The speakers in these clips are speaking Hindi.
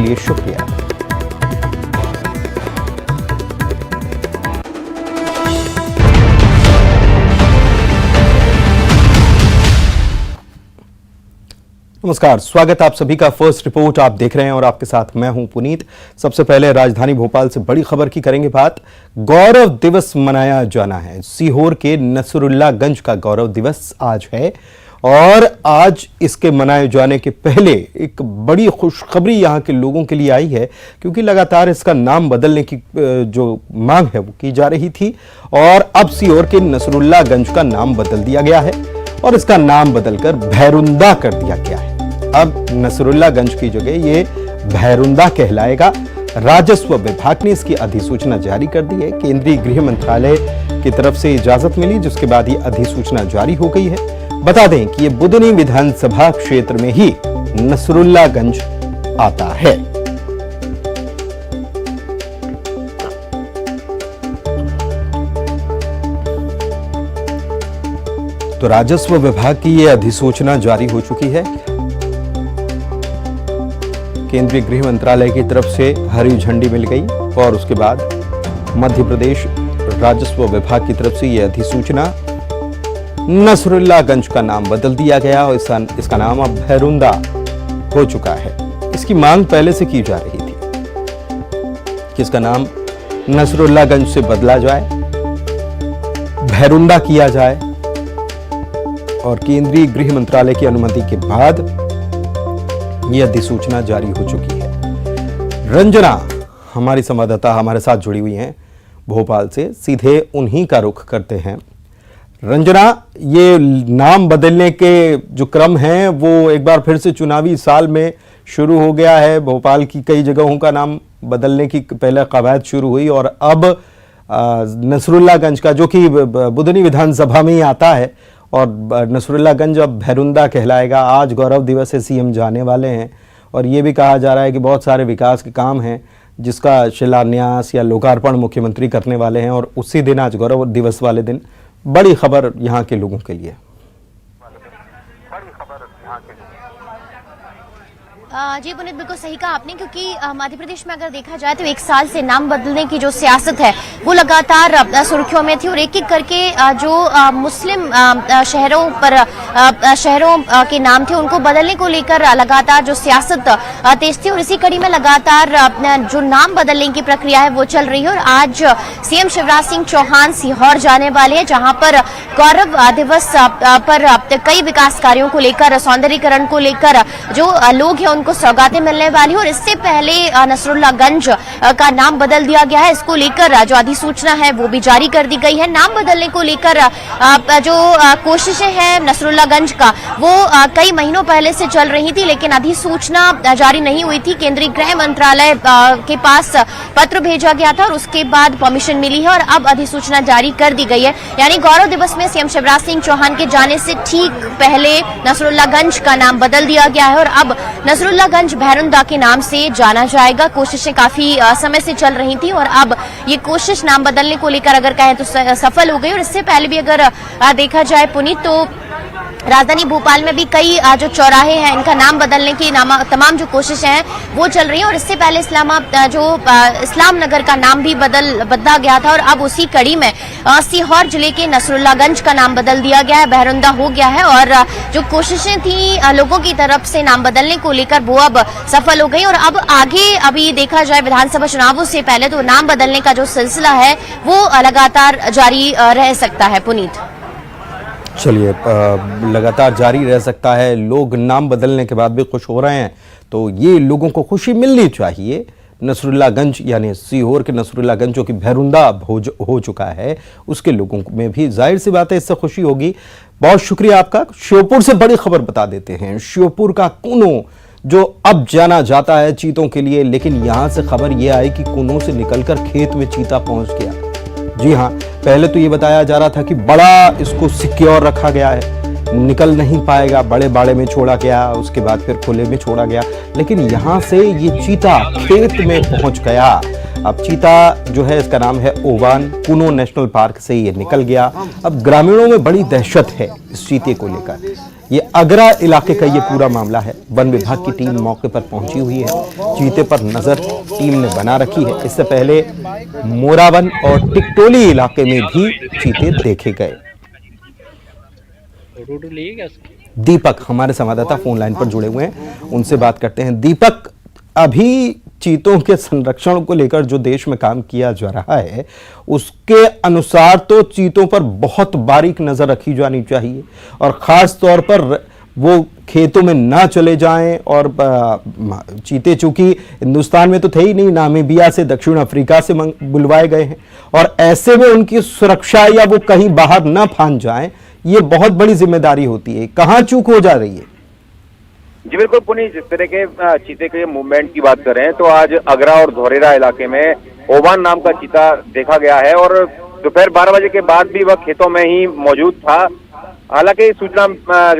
लिए शुक्रिया। नमस्कार, स्वागत आप सभी का फर्स्ट रिपोर्ट आप देख रहे हैं और आपके साथ मैं हूं पुनीत। सबसे पहले राजधानी भोपाल से बड़ी खबर की करेंगे बात। गौरव दिवस मनाया जाना है। सीहोर के नसरुल्लागंज का गौरव दिवस आज है और आज इसके मनाए जाने के पहले एक बड़ी खुशखबरी यहां के लोगों के लिए आई है, क्योंकि लगातार इसका नाम बदलने की जो मांग है वो की जा रही थी और अब सीहोर के नसरुल्लागंज का नाम बदल दिया गया है और इसका नाम बदलकर भैरुंदा कर दिया गया है। अब नसरुल्लागंज की जगह ये भैरुंदा कहलाएगा। राजस्व विभाग ने इसकी अधिसूचना जारी कर दी है। केंद्रीय गृह मंत्रालय की तरफ से इजाजत मिली, जिसके बाद ये अधिसूचना जारी हो गई है। बता दें कि ये बुदनी विधानसभा क्षेत्र में ही नसरुल्लागंज आता है। तो राजस्व विभाग की ये अधिसूचना जारी हो चुकी है। केंद्रीय गृह मंत्रालय की तरफ से हरी झंडी मिल गई और उसके बाद मध्य प्रदेश राजस्व विभाग की तरफ से यह अधिसूचना, नसरुल्लागंज का नाम बदल दिया गया और इसका नाम अब भैरुंदा हो चुका है। इसकी मांग पहले से की जा रही थी कि इसका नाम नसरुल्लागंज से बदला जाए, भैरुंदा किया जाए और केंद्रीय गृह मंत्रालय की अनुमति के बाद यह अधिसूचना जारी हो चुकी है। रंजना हमारी संवाददाता हमारे साथ जुड़ी हुई हैं भोपाल से, सीधे उन्हीं का रुख करते हैं। रंजना, ये नाम बदलने के जो क्रम है वो एक बार फिर से चुनावी साल में शुरू हो गया है। भोपाल की कई जगहों का नाम बदलने की पहले कवायद शुरू हुई और अब नसरुल्लागंज का, जो कि बुदनी विधानसभा में ही आता है, और नसरुल्लागंज अब भैरुंदा कहलाएगा। आज गौरव दिवस है, सीएम जाने वाले हैं और ये भी कहा जा रहा है कि बहुत सारे विकास के काम हैं जिसका शिलान्यास या लोकार्पण मुख्यमंत्री करने वाले हैं और उसी दिन, आज गौरव दिवस वाले दिन, बड़ी खबर यहाँ के लोगों के लिए। जी पुनीत, बिल्कुल सही कहा आपने, क्योंकि मध्य प्रदेश में अगर देखा जाए तो एक साल से नाम बदलने की जो सियासत है वो लगातार सुर्खियों में थी और एक एक करके जो मुस्लिम शहरों के नाम थे उनको बदलने को लेकर लगातार जो सियासत तेज थी और इसी कड़ी में लगातार जो नाम बदलने की प्रक्रिया है वो चल रही है। और आज सीएम शिवराज सिंह चौहान सीहोर जाने वाले हैं, जहां पर गौरव दिवस पर कई विकास कार्यों को लेकर, सौंदर्यीकरण को लेकर जो लोग हैं को सौगातें मिलने वाली है। और इससे पहले नसरुल्लागंज का नाम बदल दिया गया है। इसको लेकर जो अधिसूचना है वो भी जारी कर दी गई है। नाम बदलने को लेकर जो कोशिशें हैं नसरुल्लागंज का वो कई महीनों पहले से चल रही थी, लेकिन अधिसूचना जारी नहीं हुई थी। केंद्रीय गृह मंत्रालय के पास पत्र भेजा गया था और उसके बाद परमिशन मिली है और अब अधिसूचना जारी कर दी गई है। यानी गौरव दिवस में सीएम शिवराज सिंह चौहान के जाने से ठीक पहले नसरुल्लागंज का नाम बदल दिया गया है और अब नसरुल्लागंज भैरुंदा के नाम से जाना जाएगा। कोशिशें काफी समय से चल रही थी और अब ये कोशिश नाम बदलने को लेकर अगर कहें तो सफल हो गई। और इससे पहले भी अगर देखा जाए पुनीत, तो राजधानी भोपाल में भी कई जो चौराहे हैं इनका नाम बदलने की तमाम जो कोशिशें हैं वो चल रही हैं। और इससे पहले इस्लाम नगर का नाम भी बदला गया था और अब उसी कड़ी में सीहोर जिले के नसरुल्लागंज का नाम बदल दिया गया है, भैरुंदा हो गया है। और जो कोशिशें थी लोगों की तरफ से नाम बदलने को लेकर वो अब सफल हो गई। और अब आगे अभी देखा जाए विधानसभा चुनावों से पहले तो नाम बदलने का जो सिलसिला है वो लगातार जारी रह सकता है। पुनीत, चलिए, लगातार जारी रह सकता है। लोग नाम बदलने के बाद भी खुश हो रहे हैं, तो ये लोगों को खुशी मिलनी चाहिए। नसरुल्लागंज यानी सीहोर के नसरुल्लागंज जो कि भैरुंदा हो चुका है, उसके लोगों में भी जाहिर सी बात है इससे खुशी होगी। बहुत शुक्रिया आपका। श्योपुर से बड़ी खबर बता देते हैं। श्योपुर का कूनो जो अब जाना जाता है चीतों के लिए, लेकिन यहां से खबर यह आई कि कूनो से निकलकर खेत में चीता पहुंच गया। जी हां, पहले तो ये बताया जा रहा था कि बड़ा इसको सिक्योर रखा गया है, निकल नहीं पाएगा, बड़े बाड़े में छोड़ा गया, उसके बाद फिर खुले में छोड़ा गया, लेकिन यहां से ये चीता खेत में पहुंच गया। अब चीता जो है इसका नाम है ओवान, कुनो नेशनल पार्क से ये निकल गया। अब ग्रामीणों में बड़ी दहशत है इस चीते को लेकर। ये अगरा इलाके का ये पूरा मामला है। वन विभाग की टीम मौके पर पहुंची हुई है, चीते पर नजर टीम ने बना रखी है। इससे पहले मोरावन और टिकटोली इलाके में भी चीते देखे गए। दीपक हमारे संवाददाता फोन लाइन पर जुड़े हुए हैं, उनसे बात करते हैं। दीपक, अभी चीतों के संरक्षण को लेकर जो देश में काम किया जा रहा है उसके अनुसार तो चीतों पर बहुत बारीक नजर रखी जानी चाहिए, और खास तौर पर वो खेतों में ना चले जाएं। और चीते चूंकि हिंदुस्तान में तो थे ही नहीं, नामीबिया से, दक्षिण अफ्रीका से बुलवाए गए हैं, और ऐसे में उनकी सुरक्षा या वो कहीं बाहर ना फांद जाएं, ये बहुत बड़ी जिम्मेदारी होती है। कहां चूक हो जा रही है? जी बिल्कुल पुनीत, जिस तरह के चीते के मूवमेंट की बात करें तो आज अगरा और धोरेरा इलाके में ओवान नाम का चीता देखा गया है, और दोपहर 12 बजे के बाद भी वह खेतों में ही मौजूद था। हालांकि सूचना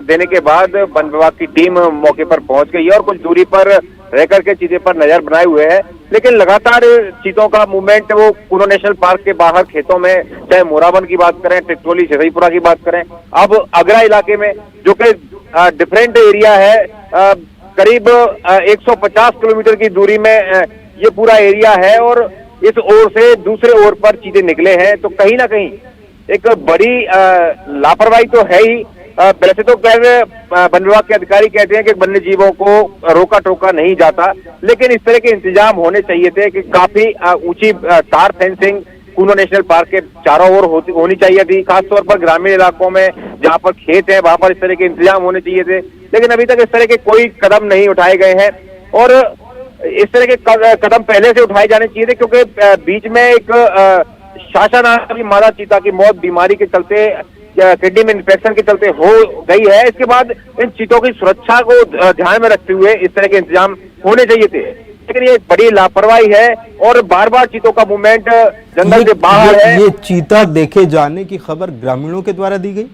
देने के बाद वन विभाग की टीम मौके पर पहुंच गई है और कुछ दूरी पर रहकर के चीते पर नजर बनाए हुए है, लेकिन लगातार चीतों का मूवमेंट वो कुनो नेशनल पार्क के बाहर खेतों में, चाहे मोरावन की बात करें, टिकटोली, सिसईपुरा की बात करें, अब अगरा इलाके में जो कि डिफरेंट एरिया है, करीब 150 किलोमीटर की दूरी में ये पूरा एरिया है, और इस ओर से दूसरे ओर पर चीते निकले हैं। तो कहीं ना कहीं एक बड़ी लापरवाही तो है ही। वैसे तो वन विभाग के अधिकारी कहते हैं कि वन्य जीवों को रोका टोका नहीं जाता, लेकिन इस तरह के इंतजाम होने चाहिए थे कि काफी ऊंची तार फेंसिंग कुनो नेशनल पार्क के चारों ओर होनी चाहिए थी। खासतौर पर ग्रामीण इलाकों में जहां पर खेत है वहां पर इस तरह के इंतजाम होने चाहिए थे, लेकिन अभी तक इस तरह के कोई कदम नहीं उठाए गए हैं। और इस तरह के कदम पहले से उठाए जाने चाहिए थे, क्योंकि बीच में एक शासा नाम की मादा चीता की मौत बीमारी के चलते, किडनी में इन्फेक्शन के चलते हो गई है। इसके बाद इन चीतों की सुरक्षा को ध्यान में रखते हुए इस तरह के इंतजाम होने चाहिए थे, लेकिन ये बड़ी लापरवाही है और बार बार चीतों का मूवमेंट जंगल से बाहर है। ये चीता देखे जाने की खबर ग्रामीणों के द्वारा दी गई?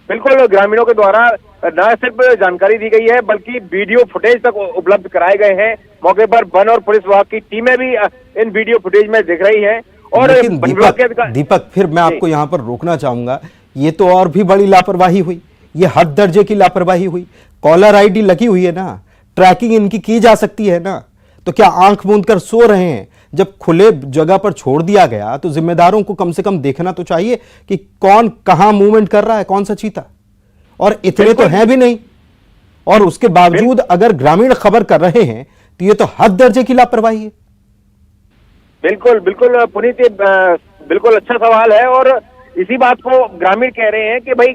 बिल्कुल, ग्रामीणों के द्वारा न सिर्फ जानकारी दी गई है बल्कि वीडियो फुटेज तक उपलब्ध कराए गए हैं। मौके पर वन और पुलिस विभाग की टीमें भी इन वीडियो फुटेज में दिख रही हैं। और दीपक, फिर मैं आपको यहाँ पर रोकना चाहूंगा, ये तो और भी बड़ी लापरवाही हुई, ये हद दर्जे की लापरवाही हुई। कॉलर आईडी लगी हुई है ना, ट्रैकिंग इनकी की जा सकती है ना, तो क्या आंख मूंद कर सो रहे हैं? जब खुले जगह पर छोड़ दिया गया तो जिम्मेदारों को कम से कम देखना तो चाहिए कि कौन कहां मूवमेंट कर रहा है, कौन सा चीता। और इतने तो हैं भी नहीं, और उसके बावजूद अगर ग्रामीण खबर कर रहे हैं तो ये तो हद दर्जे की लापरवाही है। बिल्कुल बिल्कुल पुनीत, बिल्कुल अच्छा सवाल है, और इसी बात को ग्रामीण कह रहे हैं कि भाई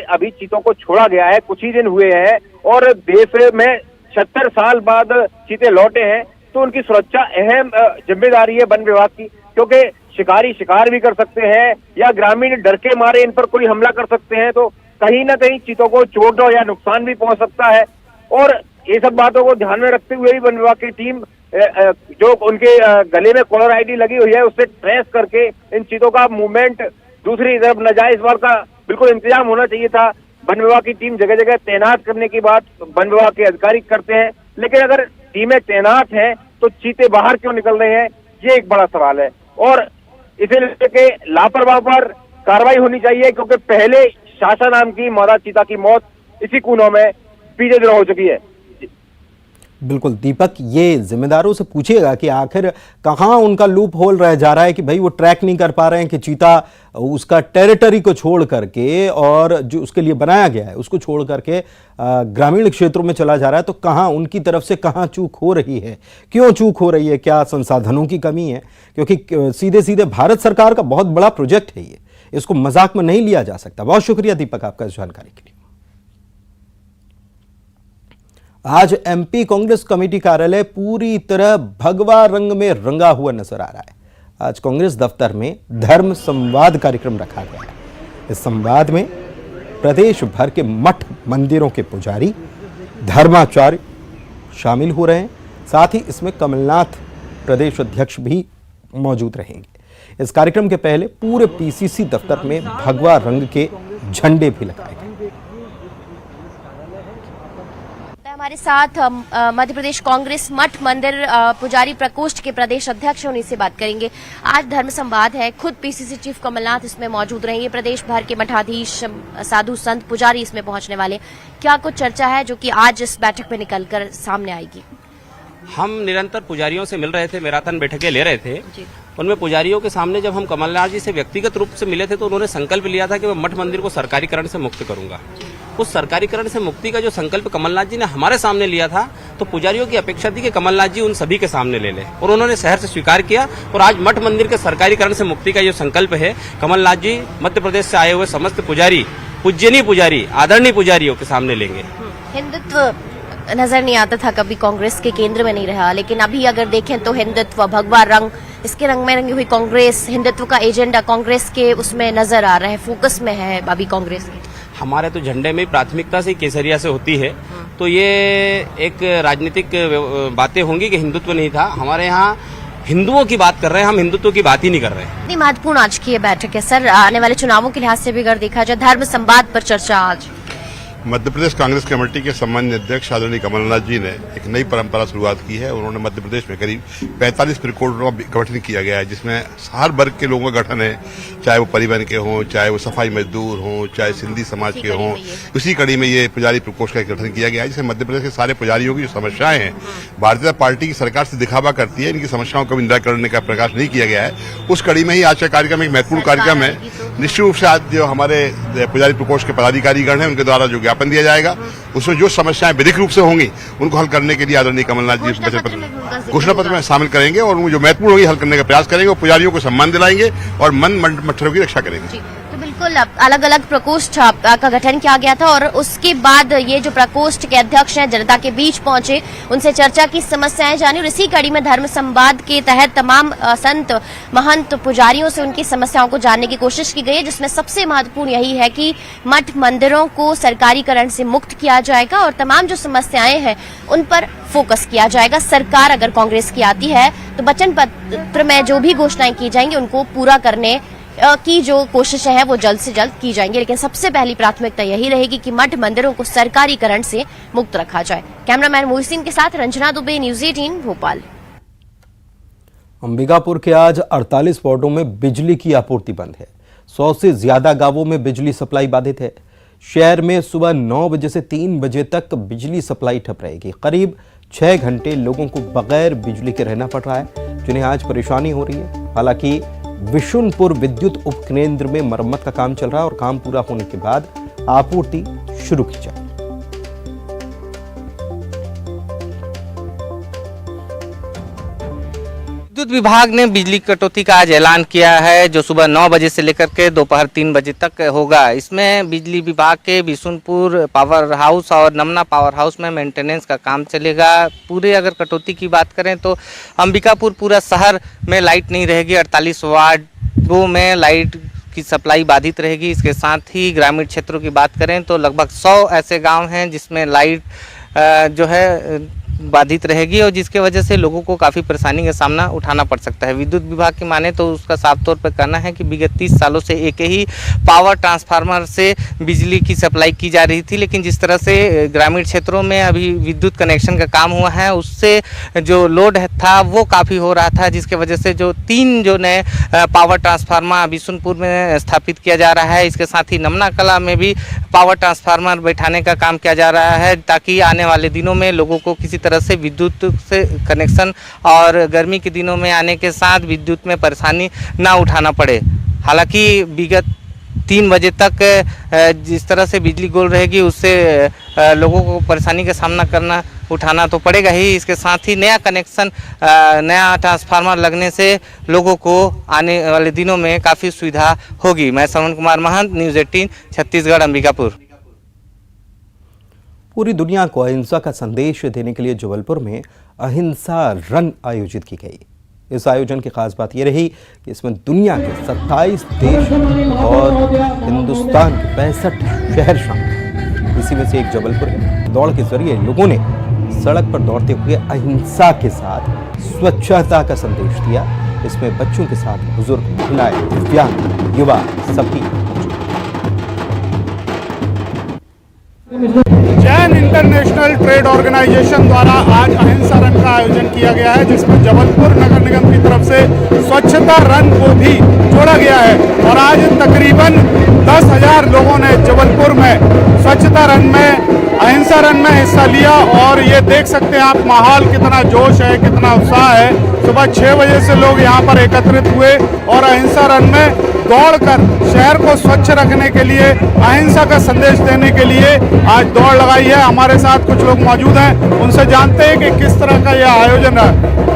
अभी चीतों को छोड़ा गया है, कुछ ही दिन हुए हैं, और देश में 76 साल बाद चीते लौटे हैं, तो उनकी सुरक्षा अहम जिम्मेदारी है वन विभाग की, क्योंकि शिकारी शिकार भी कर सकते हैं या ग्रामीण डर के मारे इन पर कोई हमला कर सकते हैं, तो कहीं ना कहीं चीतों को चोट या नुकसान भी पहुंच सकता है। और ये सब बातों को ध्यान में रखते हुए ही वन विभाग की टीम जो उनके गले में कॉलर आईडी लगी हुई है उससे ट्रेस करके इन चीतों का मूवमेंट दूसरी तरफ न जाए, इस बार का बिल्कुल इंतजाम होना चाहिए था। वन विभाग की टीम जगह जगह तैनात करने की बात वन विभाग के अधिकारी करते हैं, लेकिन अगर टीमें तैनात हैं तो चीते बाहर क्यों निकल रहे हैं, ये एक बड़ा सवाल है। और इसे लेके लापरवाह पर कार्रवाई होनी चाहिए, क्योंकि पहले शासा नाम की मादा चीता की मौत इसी कुनों में बीते दिन हो चुकी है। बिल्कुल दीपक, ये जिम्मेदारों से पूछिएगा कि आखिर कहाँ उनका लूप होल रह जा रहा है कि भाई वो ट्रैक नहीं कर पा रहे हैं कि चीता उसका टेरिटरी को छोड़ करके और जो उसके लिए बनाया गया है उसको छोड़ करके ग्रामीण क्षेत्रों में चला जा रहा है। तो कहाँ उनकी तरफ से कहाँ चूक हो रही है, क्यों चूक हो रही है, क्या संसाधनों की कमी है? क्योंकि सीधे सीधे भारत सरकार का बहुत बड़ा प्रोजेक्ट है ये, इसको मजाक में नहीं लिया जा सकता। बहुत शुक्रिया दीपक आपका इस जानकारी के लिए। आज एमपी कांग्रेस कमेटी कार्यालय पूरी तरह भगवा रंग में रंगा हुआ नजर आ रहा है। आज कांग्रेस दफ्तर में धर्म संवाद कार्यक्रम रखा गया है। इस संवाद में प्रदेश भर के मठ मंदिरों के पुजारी, धर्माचार्य शामिल हो रहे हैं। साथ ही इसमें कमलनाथ प्रदेश अध्यक्ष भी मौजूद रहेंगे। इस कार्यक्रम के पहले पूरे पीसीसी दफ्तर में भगवा रंग के झंडे भी लगाए गए। हमारे साथ मध्य प्रदेश कांग्रेस मठ मंदिर पुजारी प्रकोष्ठ के प्रदेश अध्यक्ष उन्हीं से बात करेंगे। आज धर्म संवाद है, खुद पीसीसी चीफ कमलनाथ इसमें मौजूद रहेंगे, प्रदेश भर के मठाधीश, साधु संत पुजारी इसमें पहुंचने वाले। क्या कुछ चर्चा है जो कि आज इस बैठक में निकलकर सामने आएगी? हम निरंतर पुजारियों से मिल रहे थे, मैराथन बैठकें ले रहे थे। उनमें पुजारियों के सामने जब हम कमलनाथ जी से व्यक्तिगत रूप से मिले थे तो उन्होंने संकल्प लिया था कि मैं मठ मंदिर को सरकारीकरण से मुक्त करूंगा। उस सरकारीकरण से मुक्ति का जो संकल्प कमलनाथ जी ने हमारे सामने लिया था, तो पुजारियों की अपेक्षा थी कि कमलनाथ जी उन सभी के सामने ले लें, और उन्होंने शहर से स्वीकार किया। और आज मठ मंदिर के सरकारीकरण से मुक्ति का जो संकल्प है, कमलनाथ जी मध्य प्रदेश से आए हुए समस्त पुजारी, पूज्यनीय पुजारी, आदरणीय पुजारियों के सामने लेंगे। हिंदुत्व नजर नहीं आता था, कभी कांग्रेस के केंद्र में नहीं रहा, लेकिन अभी अगर देखें तो हिंदुत्व, भगवा रंग, इसके रंग में रंगी हुई कांग्रेस, हिंदुत्व का एजेंडा कांग्रेस के उसमें नजर आ रहा है, फोकस में है अभी कांग्रेस के। हमारे तो झंडे में प्राथमिकता से केसरिया से होती है, तो ये एक राजनीतिक बातें होंगी कि हिंदुत्व नहीं था। हमारे यहाँ हिंदुओं की बात कर रहे हैं, हम हिंदुत्व की बात ही नहीं कर रहे हैं। इतनी महत्वपूर्ण आज की ये बैठक है सर, आने वाले चुनावों के लिहाज से भी अगर देखा जाए, धर्म संवाद पर चर्चा आज। मध्य प्रदेश कांग्रेस कमेटी के सम्मान्य अध्यक्ष आदरणीय कमलनाथ जी ने एक नई परंपरा शुरुआत की है। उन्होंने मध्य प्रदेश में करीब 45 प्रकोष्ठों का गठन किया गया है, जिसमें हर वर्ग के लोगों का गठन है, चाहे वो परिवहन के हों, चाहे वो सफाई मजदूर हों, चाहे सिंधी समाज के हों। उसी कड़ी में ये पुजारी प्रकोष्ठ का गठन किया गया है, जिसमें मध्य प्रदेश के सारे पुजारियों की जो समस्याएं हैं, भारतीय जनता पार्टी की सरकार से दिखावा करती है, इनकी समस्याओं का भी निराकरण करने का प्रयास नहीं किया गया है। उस कड़ी में ही आज का कार्यक्रम एक महत्वपूर्ण कार्यक्रम है। निश्चित रूप से आज जो हमारे पुजारी प्रकोष्ठ के पदाधिकारीगण हैं, उनके द्वारा जो ज्ञापन दिया जाएगा, उसमें जो समस्याएं विधिक रूप से होंगी उनको हल करने के लिए आदरणीय कमलनाथ जी घोषणा पत्र में शामिल करेंगे, और उनको जो महत्वपूर्ण होगी हल करने का प्रयास करेंगे, और पुजारियों को सम्मान दिलाएंगे और मन मच्छरों की रक्षा करेंगे। तो बिल्कुल अलग अलग प्रकोष्ठ का गठन किया गया था, और उसके बाद ये जो प्रकोष्ठ के अध्यक्ष हैं जनता के बीच पहुंचे, उनसे चर्चा की, समस्याएं जानी, और इसी कड़ी में धर्म संवाद के तहत तमाम संत महंत पुजारियों से उनकी समस्याओं को जानने की कोशिश की गई है, जिसमें सबसे महत्वपूर्ण यही है कि मठ मंदिरों को सरकारीकरण से मुक्त किया जाएगा और तमाम जो समस्याएं हैं उन पर फोकस किया जाएगा। सरकार अगर कांग्रेस की आती है तो वचन पत्र में जो भी घोषणाएं की जाएंगी उनको पूरा करने की जो कोशिशें हैं वो जल्द से जल्द की जाएंगी, लेकिन सबसे पहली प्राथमिकता यही रहेगी कि मठ मंदिरों को सरकारीकरण से मुक्त रखा जाए। कैमरामैन मोहसिन के साथ रंजना दुबे, न्यूज़ 18 भोपाल। अंबिकापुर के आज 48 वार्डों में बिजली की आपूर्ति बंद है। 100 से ज्यादा गांवों में बिजली सप्लाई बाधित है। शहर में सुबह 9 बजे से 3 बजे तक बिजली सप्लाई ठप रहेगी। करीब 6 घंटे लोगों को बगैर बिजली के रहना पड़ रहा है, जिन्हें आज परेशानी हो रही है। हालांकि विशुनपुर विद्युत उपकेंद्र में मरम्मत का काम चल रहा है और काम पूरा होने के बाद आपूर्ति शुरू की जाएगी। विद्युत विभाग ने बिजली कटौती का आज ऐलान किया है, जो सुबह 9 बजे से लेकर के दोपहर 3 बजे तक होगा। इसमें बिजली विभाग के बिशुनपुर पावर हाउस और नमना पावर हाउस में मेंटेनेंस का काम चलेगा। पूरे अगर कटौती की बात करें तो अंबिकापुर पूरा शहर में लाइट नहीं रहेगी, 48 वार्डों में लाइट की सप्लाई बाधित रहेगी। इसके साथ ही ग्रामीण क्षेत्रों की बात करें तो लगभग 100 ऐसे गाँव हैं जिसमें लाइट जो है बाधित रहेगी, और जिसके वजह से लोगों को काफ़ी परेशानी का सामना उठाना पड़ सकता है। विद्युत विभाग की माने तो उसका साफ तौर पर कहना है कि विगत 30 सालों से एक ही पावर ट्रांसफार्मर से बिजली की सप्लाई की जा रही थी, लेकिन जिस तरह से ग्रामीण क्षेत्रों में अभी विद्युत कनेक्शन का काम हुआ है, उससे जो लोड था वो काफ़ी हो रहा था, जिसके वजह से जो 3 जो नए पावर ट्रांसफार्मर बिशुनपुर में स्थापित किया जा रहा है। इसके साथ ही नमना कला में भी पावर ट्रांसफार्मर बैठाने का काम किया जा रहा है, ताकि आने वाले दिनों में लोगों को किसी तरह से विद्युत से कनेक्शन और गर्मी के दिनों में आने के साथ विद्युत में परेशानी ना उठाना पड़े। हालांकि विगत 3 बजे तक जिस तरह से बिजली गोल रहेगी, उससे लोगों को परेशानी का सामना उठाना तो पड़ेगा ही। इसके साथ ही नया कनेक्शन, नया ट्रांसफार्मर लगने से लोगों को आने वाले दिनों में काफ़ी सुविधा होगी। मैं श्रवण कुमार महंत, न्यूज़ 18 छत्तीसगढ़, अंबिकापुर। पूरी दुनिया को अहिंसा का संदेश देने के लिए जबलपुर में अहिंसा रन आयोजित की गई। इस आयोजन की खास बात यह रही कि इसमें दुनिया के 27 देश और हिंदुस्तान के 65 शहर शामिल। इसी में से एक जबलपुर है। दौड़ के जरिए लोगों ने सड़क पर दौड़ते हुए अहिंसा के साथ स्वच्छता का संदेश दिया। इसमें बच्चों के साथ बुजुर्ग, महिलाएं, दिव्यांग, युवा सभी। जय हिंद इंटरनेशनल ट्रेड ऑर्गेनाइजेशन द्वारा आज अहिंसा रन का आयोजन किया गया है, जिसमें जबलपुर नगर निगम की तरफ से स्वच्छता रन को भी जोड़ा गया है। और आज तकरीबन 10,000 लोगों ने जबलपुर में स्वच्छता रन में, अहिंसा रन में हिस्सा लिया। और ये देख सकते हैं आप माहौल कितना जोश है, कितना उत्साह है। सुबह 6 बजे से लोग यहाँ पर एकत्रित हुए और अहिंसा रन में दौड़कर शहर को स्वच्छ रखने के लिए, अहिंसा का संदेश देने के लिए आज दौड़ लगाई है। हमारे साथ कुछ लोग मौजूद हैं, उनसे जानते हैं कि किस तरह का यह आयोजन है,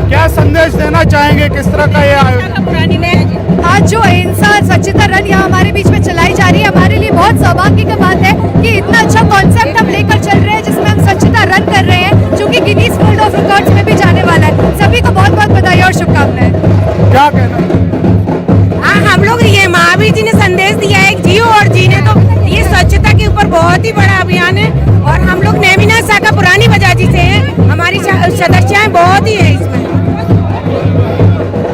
क्या संदेश देना चाहेंगे, किस तरह का यह आयोजन। आज जो अहिंसा स्वच्छता रन यहाँ हमारे बीच में चलाई जा रही है, हमारे लिए बहुत सौभाग्य की बात है कि इतना अच्छा कॉन्सेप्ट हम लेकर चल रहे हैं, जिसमें हम स्वच्छता रन कर रहे हैं, जो कि गिनीज वर्ल्ड ऑफ रिकॉर्ड्स में भी जाने वाला है। सभी को बहुत बहुत बधाई और शुभकामनाएं। क्या कहना? हाँ, हम लोग ये महावीर जी ने संदेश दिया है, जियो और जीने दो। ये स्वच्छता के ऊपर बहुत ही बड़ा अभियान है और हम लोग नेमिना शाखा पुरानी बजाजी से हैं, हमारी सदस्याएं बहुत ही है इसमें।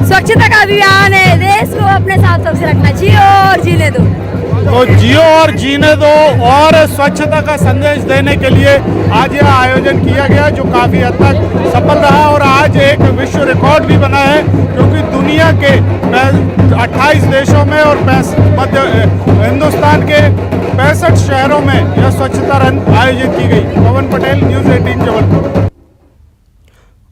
स्वच्छता का अभियान है, देश को अपने साथ सबसे रखना, जियो और जीने दो। तो जियो और जीने दो और स्वच्छता का संदेश देने के लिए आज यह आयोजन किया गया, जो काफी हद तक सफल रहा। और आज एक विश्व रिकॉर्ड भी बना है, क्योंकि दुनिया के 28 देशों में और मध्य हिंदुस्तान के 65 शहरों में यह स्वच्छता रन आयोजित की गई। पवन पटेल, न्यूज़ 18 जबलपुर।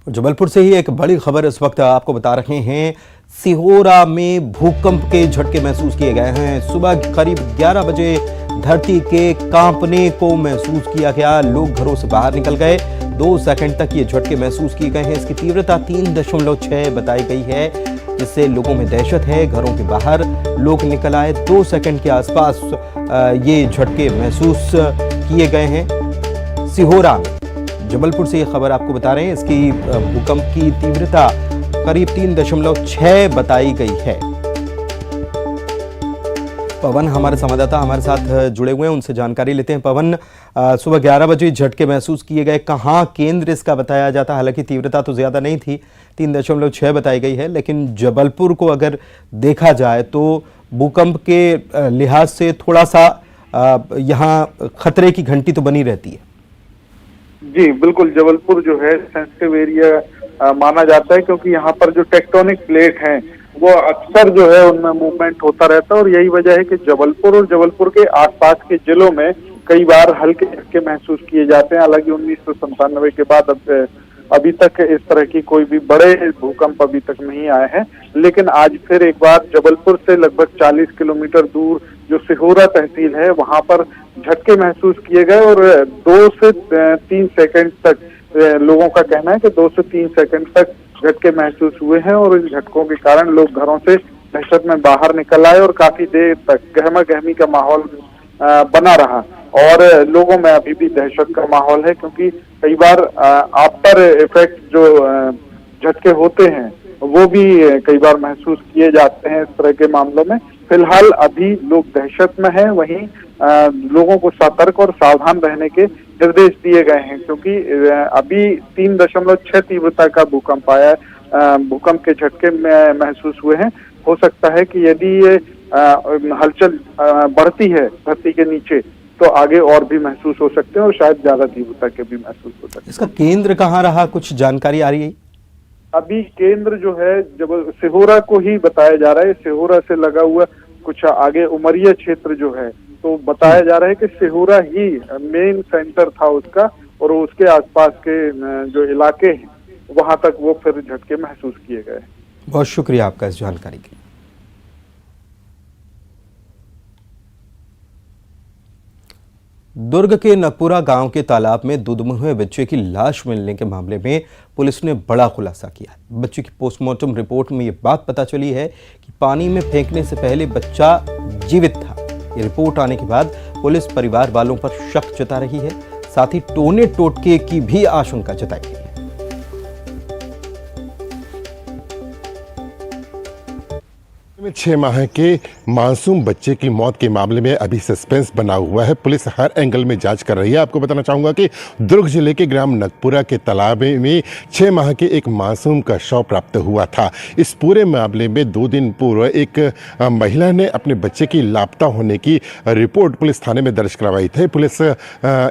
जबलपुर से ही एक बड़ी खबर इस वक्त आपको बता रहे हैं। सिहोरा में भूकंप के झटके महसूस किए गए हैं। सुबह करीब 11 बजे धरती के कांपने को महसूस किया गया। लोग घरों से बाहर निकल गए। 2 सेकंड तक ये झटके महसूस किए गए हैं। इसकी तीव्रता 3.6 बताई गई है, जिससे लोगों में दहशत है। घरों के बाहर लोग निकल आए। 2 सेकंड के आसपास ये झटके महसूस किए गए हैं सिहोरा में। जबलपुर से ये खबर आपको बता रहे हैं। इसकी भूकंप की तीव्रता करीब 3.6 बताई गई है। पवन हमारे संवाददाता हमारे साथ जुड़े हुए हैं, उनसे जानकारी लेते हैं। पवन, सुबह 11 बजे झटके महसूस किए गए, कहाँ केंद्र इसका बताया जाता? हालांकि तीव्रता तो ज्यादा नहीं थी, 3.6 बताई गई है, लेकिन जबलपुर को अगर देखा जाए तो भूकंप के लिहाज से थोड़ा सा यहाँ खतरे की घंटी तो बनी रहती है। जी बिल्कुल, जबलपुर जो है सेंसिटिव एरिया माना जाता है, क्योंकि यहाँ पर जो टेक्टोनिक प्लेट हैं वो अक्सर जो है उनमें मूवमेंट होता रहता है। और यही वजह है कि जबलपुर और जबलपुर के आसपास के जिलों में कई बार हल्के झटके महसूस किए जाते हैं। हालांकि 1997 के बाद अभी तक इस तरह की कोई भी बड़े भूकंप अभी तक नहीं आए हैं, लेकिन आज फिर एक बार जबलपुर से लगभग 40 किलोमीटर दूर जो सिहोरा तहसील है वहां पर झटके महसूस किए गए। और 2 से 3 सेकंड तक लोगों का कहना है कि 2 से 3 सेकंड तक झटके महसूस हुए हैं। और इन झटकों के कारण लोग घरों से दहशत में बाहर निकल आए और काफी देर तक गहमा गहमी का माहौल बना रहा। और लोगों में अभी भी दहशत का माहौल है, क्योंकि कई बार आफ्टर इफेक्ट जो झटके होते हैं वो भी कई बार महसूस किए जाते हैं इस तरह के मामलों में। फिलहाल अभी लोग दहशत में हैं, वहीं लोगों को सतर्क और सावधान रहने के निर्देश दिए गए हैं, क्योंकि अभी 3.6 तीव्रता का भूकंप आया है, भूकंप के झटके में महसूस हुए हैं। हो सकता है कि यदि ये हलचल बढ़ती है धरती के नीचे तो आगे और भी महसूस हो सकते हैं और शायद ज्यादा तीव्रता के भी महसूस हो सकते हैं। इसका केंद्र कहाँ रहा, कुछ जानकारी आ रही है? अभी केंद्र जो है जब सिहोरा को ही बताया जा रहा है। सिहोरा से लगा हुआ कुछ आगे उमरिया क्षेत्र जो है, तो बताया जा रहा है कि सिहोरा ही मेन सेंटर था उसका, और उसके आसपास के जो इलाके हैं वहां तक वो फिर झटके महसूस किए गए। बहुत शुक्रिया आपका इस जानकारी के लिए। दुर्ग के नकपुरा गांव के तालाब में दुधमुहे बच्चे की लाश मिलने के मामले में पुलिस ने बड़ा खुलासा किया है। बच्चे की पोस्टमार्टम रिपोर्ट में यह बात पता चली है कि पानी में फेंकने से पहले बच्चा जीवित था। ये रिपोर्ट आने के बाद पुलिस परिवार वालों पर शक जता रही है, साथ ही टोने टोटके की भी आशंका जताई गई है। 6 माह के मासूम बच्चे की मौत के मामले में अभी सस्पेंस बना हुआ है। पुलिस हर एंगल में जांच कर रही है। आपको बताना चाहूँगा कि दुर्ग जिले के ग्राम नगपुरा के तालाब में 6 माह के एक मासूम का शव प्राप्त हुआ था। इस पूरे मामले में 2 दिन पूर्व एक महिला ने अपने बच्चे की लापता होने की रिपोर्ट पुलिस थाने में दर्ज करवाई थी। पुलिस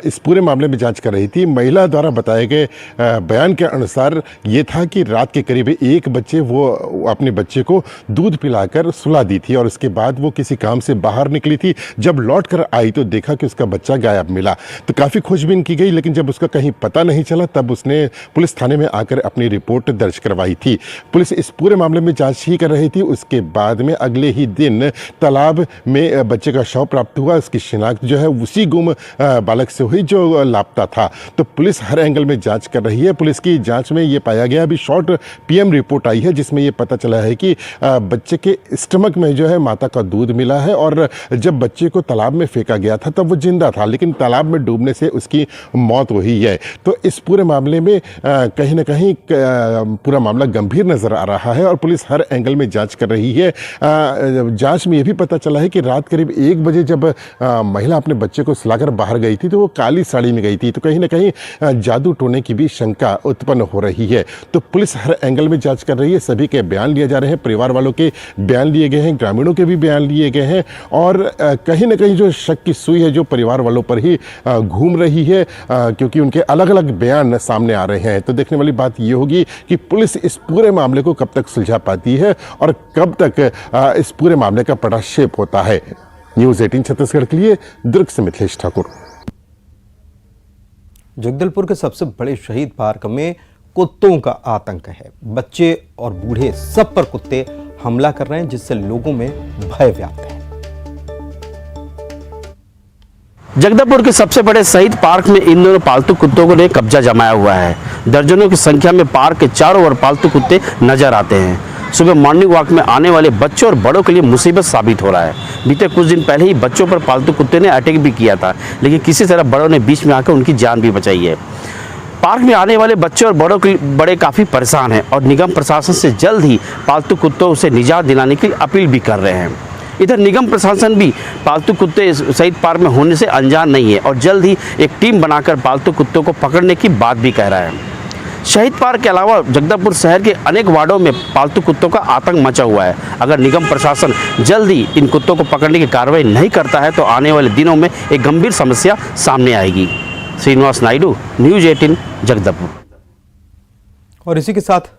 इस पूरे मामले में जाँच कर रही थी। महिला द्वारा बताए गए बयान के अनुसार ये था कि रात के करीब 1 बजे वो अपने बच्चे को दूध पिलाकर सुला दी थी और उसके बाद वो किसी काम से बाहर निकली थी। जब लौट कर आई तो देखा कि उसका बच्चा गायब मिला। तो काफ़ी खोजबीन की गई, लेकिन जब उसका कहीं पता नहीं चला तब उसने पुलिस थाने में आकर अपनी रिपोर्ट दर्ज करवाई थी। पुलिस इस पूरे मामले में जांच ही कर रही थी। उसके बाद में अगले ही दिन तालाब में बच्चे का शव प्राप्त हुआ। उसकी शिनाख्त जो है उसी गुम बालक से हुई जो लापता था। तो पुलिस हर एंगल में जाँच कर रही है। पुलिस की जाँच में ये पाया गया, अभी शॉर्ट PM रिपोर्ट आई है जिसमें ये पता चला है कि बच्चे के स्टमक में जो है माता का दूध मिला है और जब बच्चे को तालाब में फेंका गया था तब वो जिंदा था, लेकिन तालाब में डूबने से उसकी मौत हुई है। तो इस पूरे मामले में कहीं ना कहीं पूरा मामला गंभीर नजर आ रहा है और पुलिस हर एंगल में जांच कर रही है। जांच में ये भी पता चला है कि रात करीब 1 बजे जब महिला अपने बच्चे को सुलाकर बाहर गई थी तो वो काली साड़ी में गई थी। तो कहीं ना कहीं जादू टोने की भी शंका उत्पन्न हो रही है। तो पुलिस हर एंगल में जांच कर रही है। सभी के बयान लिए जा रहे हैं, परिवार वालों के बयान लिए गए हैं, ग्रामीणों के भी बयान लिए गए हैं और कहीं ना कहीं जो शक की सुई है जो परिवार वालों पर ही घूम रही है, क्योंकि उनके अलग अलग बयान सामने आ रहे हैं। तो देखने वाली बात ये होगी कि पुलिस इस पूरे मामले को कब तक सुलझा पाती है और कब तक इस पूरे मामले का पटाक्षेप होता है। न्यूज़ 18 छत्तीसगढ़ के लिए दुर्ग से मिथिलेश ठाकुर। जगदलपुर के सबसे बड़े शहीद पार्क में कुत्तों का आतंक है। बच्चे और बूढ़े सब पर कुत्ते हमला कर रहे हैं, जिससे लोगों में भय व्याप्त है। जगदलपुर के सबसे बड़े शहीद पार्क में इन दोनों पालतू कुत्तों ने कब्जा जमाया हुआ है। दर्जनों की संख्या में पार्क के चारों ओर पालतू कुत्ते नजर आते हैं। सुबह मॉर्निंग वॉक में आने वाले बच्चों और बड़ों के लिए मुसीबत साबित हो रहा है। बीते कुछ दिन पहले ही बच्चों पर पालतू कुत्ते ने अटैक भी किया था, लेकिन किसी तरह बड़ों ने बीच में आकर उनकी जान भी बचाई है। पार्क में आने वाले बच्चे और बड़े काफ़ी परेशान हैं और निगम प्रशासन से जल्द ही पालतू कुत्तों से निजात दिलाने की अपील भी कर रहे हैं। इधर निगम प्रशासन भी पालतू कुत्ते शहीद पार्क में होने से अनजान नहीं है और जल्द ही एक टीम बनाकर पालतू कुत्तों को पकड़ने की बात भी कह रहा है। शहीद पार्क के अलावा जगदलपुर शहर के अनेक वार्डों में पालतू कुत्तों का आतंक मचा हुआ है। अगर निगम प्रशासन जल्द ही इन कुत्तों को पकड़ने की कार्रवाई नहीं करता है तो आने वाले दिनों में एक गंभीर समस्या सामने आएगी। श्रीनिवास नायडू, न्यूज़ 18 जगदलपुर। और इसी के साथ